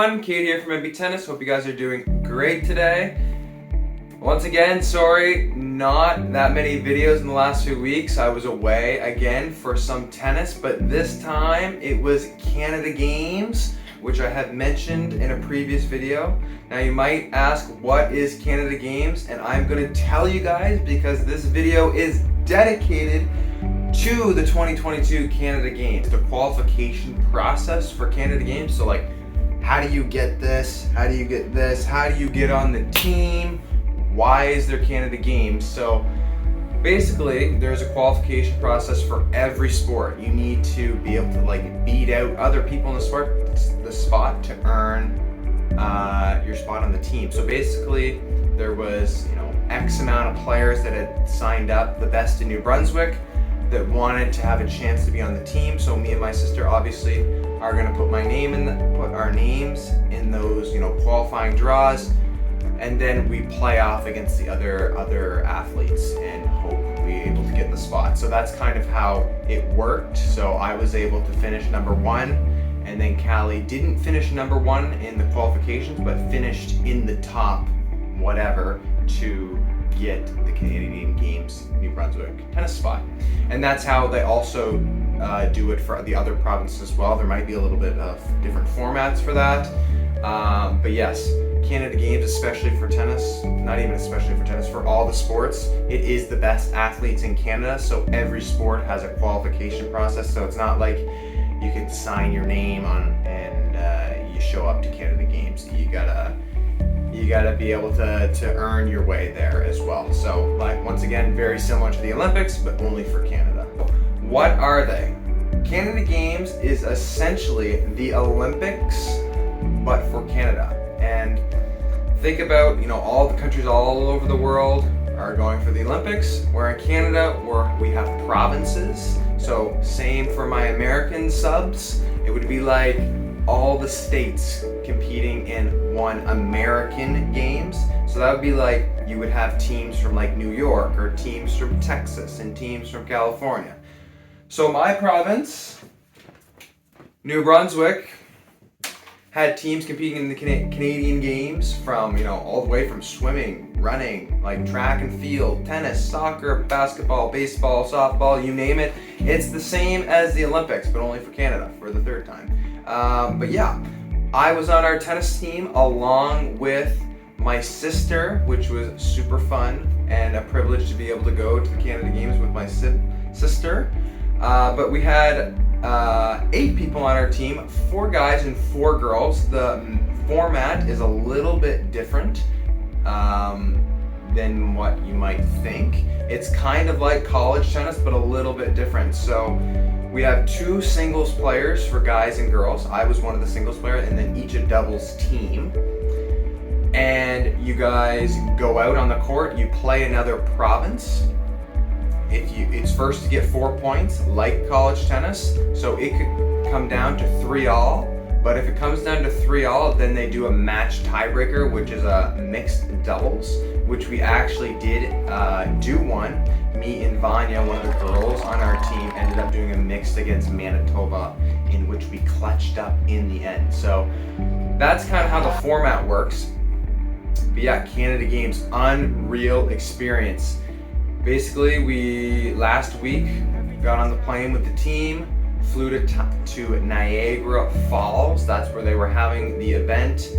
everyone, Kate here from MB Tennis. Hope you guys are doing great today. Once again, sorry, not that many videos in the last few weeks. I was away again for some tennis, but this time it was Canada Games, which I have mentioned in a previous video. Now you might ask, what is Canada Games? And I'm gonna tell you guys because this video is dedicated to the 2022 Canada Games, the qualification process for Canada Games. So like, how do you get this? How do you get this? How do you get on the team? Why is there Canada Games? So basically, there's a qualification process for every sport. You need to be able to like beat out other people in the spot to earn your spot on the team. So basically, there was X amount of players that had signed up, the best in New Brunswick, that wanted to have a chance to be on the team. So me and my sister obviously are going to put our names in those qualifying draws, and then we play off against the other athletes and hope we're able to get the spot. So that's kind of how it worked. So I was able to finish number 1, and then Callie didn't finish number 1 in the qualifications, but finished in the top whatever to get the Canadian Games New Brunswick tennis spot. And that's how they also do it for the other provinces as well. There might be a little bit of different formats for that. But yes, Canada Games, especially for tennis, not even especially for tennis, for all the sports, it is the best athletes in Canada. So every sport has a qualification process. So it's not like you can sign your name on and you show up to Canada Games. You gotta be able to earn your way there as well. So like, once again, very similar to the Olympics, but only for Canada. What are they? Canada Games is essentially the Olympics, but for Canada. And think about, all the countries all over the world are going for the Olympics. Where in Canada, we have provinces. So same for my American subs, it would be like all the states competing in one American Games. So that would be like, you would have teams from like New York, or teams from Texas, and teams from California. So my province, New Brunswick, had teams competing in the Canadian Games from, all the way from swimming, running, like track and field, tennis, soccer, basketball, baseball, softball, you name it. It's the same as the Olympics, but only for Canada for the third time. But yeah, I was on our tennis team along with my sister, which was super fun and a privilege to be able to go to the Canada Games with my sister. But we had 8 people on our team, 4 guys and 4 girls. The format is a little bit different than what you might think. It's kind of like college tennis, but a little bit different. So we have 2 singles players for guys and girls. I was one of the singles players, and then each a doubles team. And you guys go out on the court, you play another province. It's first to get 4 points, like college tennis. So it could come down to 3-all. But if it comes down to 3-all, then they do a match tiebreaker, which is a mixed doubles, which we actually did do one. Me and Vanya, one of the girls on our team, ended up doing a mixed against Manitoba, in which we clutched up in the end. So that's kind of how the format works. But yeah, Canada Games, unreal experience. Basically, last week got on the plane with the team, flew to Niagara Falls. That's where they were having the event.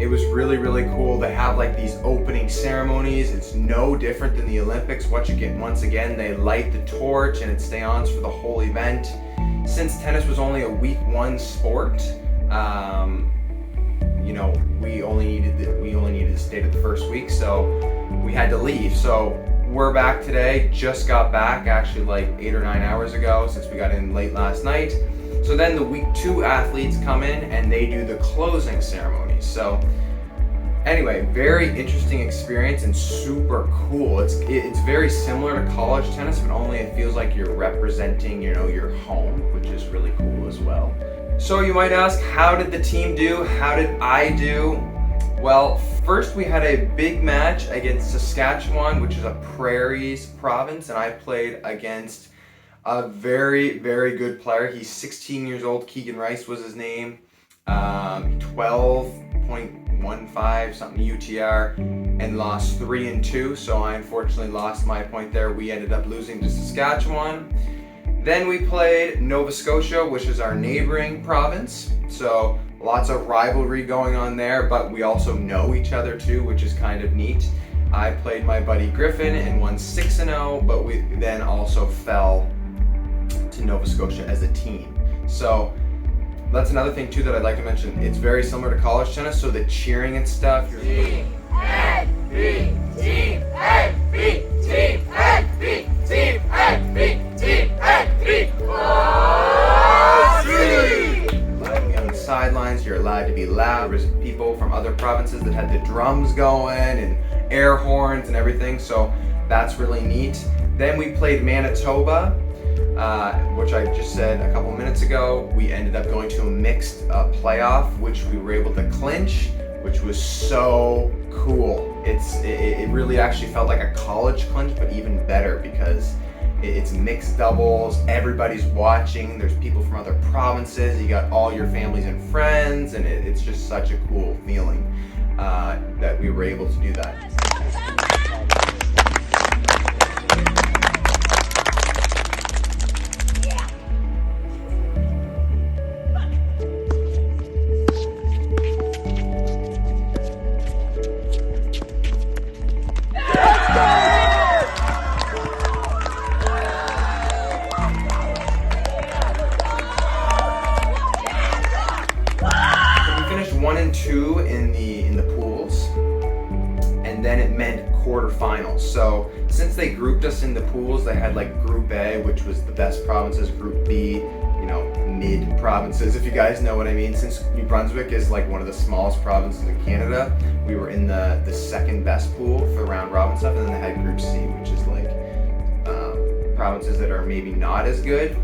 It was really, really cool. They have like these opening ceremonies. It's no different than the Olympics. What you get, once again, they light the torch and it stays on for the whole event. Since tennis was only a week 1 sport, we only needed to stay to the first week, so we had to leave. So we're back today, just got back actually like 8 or 9 hours ago, since we got in late last night. So then the week 2 athletes come in and they do the closing ceremony. So anyway, very interesting experience and super cool. It's very similar to college tennis, but only it feels like you're representing, your home, which is really cool as well. So you might ask, how did the team do? How did I do? Well, first we had a big match against Saskatchewan, which is a prairies province, and I played against a very, very good player. He's 16 years old. Keegan Rice was his name. 12.15 something UTR, and lost 3-2. So I unfortunately lost my point there. We ended up losing to Saskatchewan. Then we played Nova Scotia, which is our neighboring province. So lots of rivalry going on there, but we also know each other too, which is kind of neat. I played my buddy Griffin and won 6-0, but we then also fell to Nova Scotia as a team. So that's another thing too that I'd like to mention. It's very similar to college tennis, so the cheering and stuff. Team NB, Team NB, Team NB, Team NB, Team NB. Allowed to be on the sidelines. You're allowed to be loud. There's people from other provinces that had the drums going and air horns and everything. So that's really neat. Then we played Manitoba, which I just said a couple minutes ago. We ended up going to a mixed playoff, which we were able to clinch, which was so cool. It really actually felt like a college clinch, but even better because it's mixed doubles. Everybody's watching. There's people from other provinces. You got all your families and friends, and it's just such a cool feeling that we were able to do that. Finished 1-2 in the pools, and then it meant quarterfinals. So since they grouped us in the pools, they had like Group A, which was the best provinces, Group B, mid provinces, if you guys know what I mean. Since New Brunswick is like one of the smallest provinces in Canada, we were in the second best pool for round robin stuff, and then they had Group C, which is like provinces that are maybe not as good.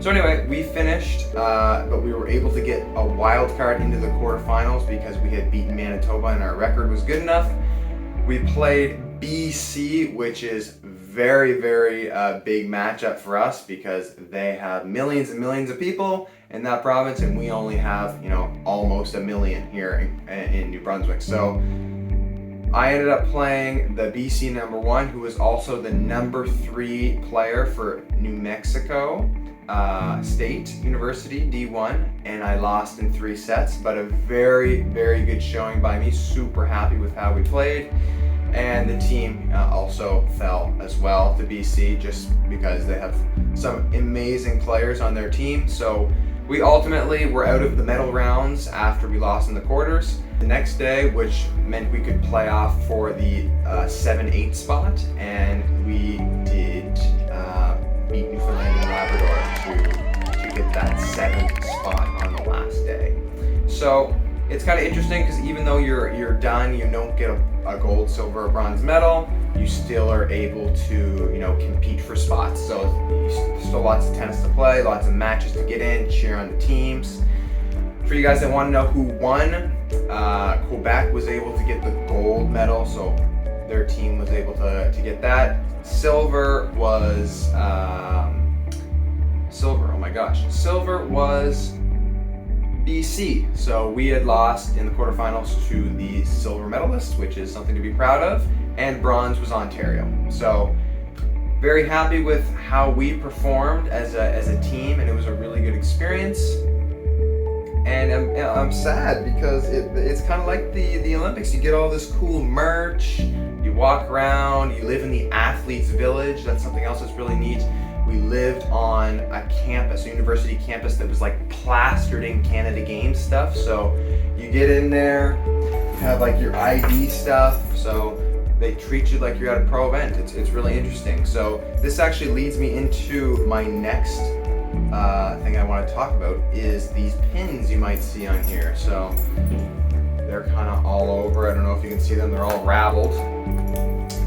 So anyway, we finished, but we were able to get a wild card into the quarterfinals because we had beaten Manitoba and our record was good enough. We played BC, which is very, very big matchup for us because they have millions and millions of people in that province, and we only have, almost 1 million here in New Brunswick. So I ended up playing the BC number 1, who was also the number 3 player for New Mexico State University D1, and I lost in 3 sets, but a very, very good showing by me. Super happy with how we played. And the team also fell as well to BC just because they have some amazing players on their team. So we ultimately were out of the medal rounds after we lost in the quarters. The next day, which meant we could play off for the 7-8 spot, and we did beat Newfoundland and Labrador to get that 7th spot on the last day. So it's kind of interesting because even though you're done, you don't get a gold, silver, or bronze medal, you still are able to compete for spots. So still lots of tennis to play, lots of matches to get in, cheer on the teams. For you guys that want to know who won, Quebec was able to get the gold medal, so their team was able to get that. Silver was silver was BC. So we had lost in the quarterfinals to the silver medalist, which is something to be proud of, and bronze was Ontario. So very happy with how we performed as a team, and it was a really good experience. And I'm sad because it's kind of like the Olympics. You get all this cool merch, you walk around, you live in the athletes' village. That's something else that's really neat. We lived on a campus, a university campus that was like plastered in Canada Games stuff. So you get in there, you have like your ID stuff. So they treat you like you're at a pro event. It's really interesting. So this actually leads me into my next thing I want to talk about is these pins you might see on here. So they're kind of all over. I don't know if you can see them. They're all raveled.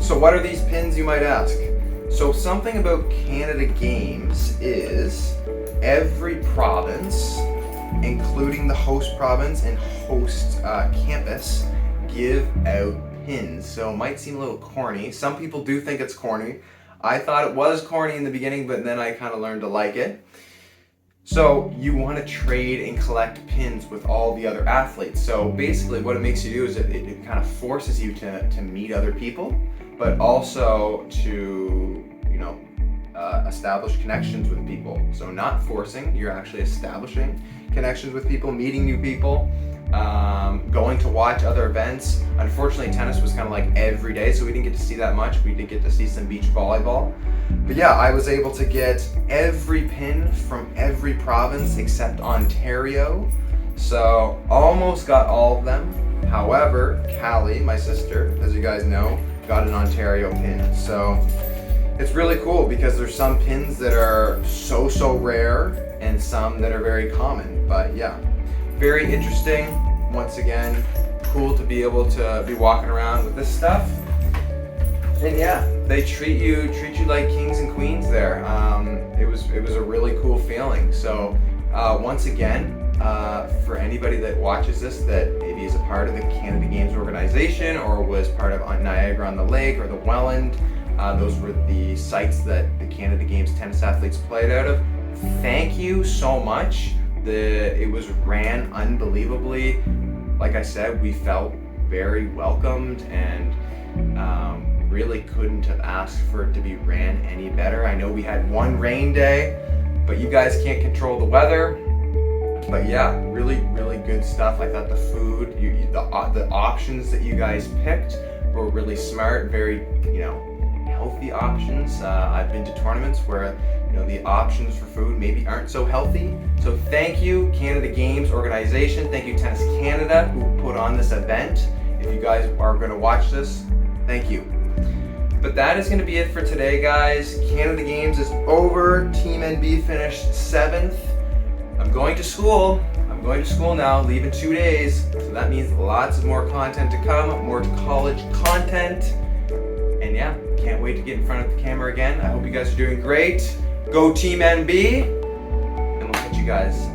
So what are these pins, you might ask? So something about Canada Games is every province, including the host province and host campus, give out pins. So it might seem a little corny. Some people do think it's corny. I thought it was corny in the beginning, but then I kind of learned to like it. So you want to trade and collect pins with all the other athletes. So basically what it makes you do is it kind of forces you to meet other people, but also to, establish connections with people. So not forcing, you're actually establishing connections with people, meeting new people, going to watch other events. Unfortunately, tennis was kind of like every day, so we didn't get to see that much. We did get to see some beach volleyball. But yeah, I was able to get every pin from every province except Ontario. So almost got all of them. However, Callie, my sister, as you guys know, got an Ontario pin. So it's really cool because there's some pins that are so rare and some that are very common. But yeah, very interesting. Once again, cool to be able to be walking around with this stuff. And yeah, they treat you like kings and queens there. It was a really cool feeling. So once again, for anybody that watches this that maybe is a part of the Canada Games organization or was part of Niagara on the Lake or the Welland, those were the sites that the Canada Games tennis athletes played out of. Thank you so much. It was ran unbelievably. Like I said, we felt very welcomed and really couldn't have asked for it to be ran any better. I know we had one rain day, but you guys can't control the weather. But yeah, really good stuff. I thought the food, the options that you guys picked were really smart, very healthy options. I've been to tournaments where the options for food maybe aren't so healthy. So thank you, Canada Games organization. Thank you, Tennis Canada, who put on this event. If you guys are going to watch this, thank you. But that is going to be it for today, guys. Canada Games is over. Team NB finished 7th. I'm going to school. Now, leaving 2 days. So that means lots of more content to come, more college content. And yeah, can't wait to get in front of the camera again. I hope you guys are doing great. Go Team NB. And we'll catch you guys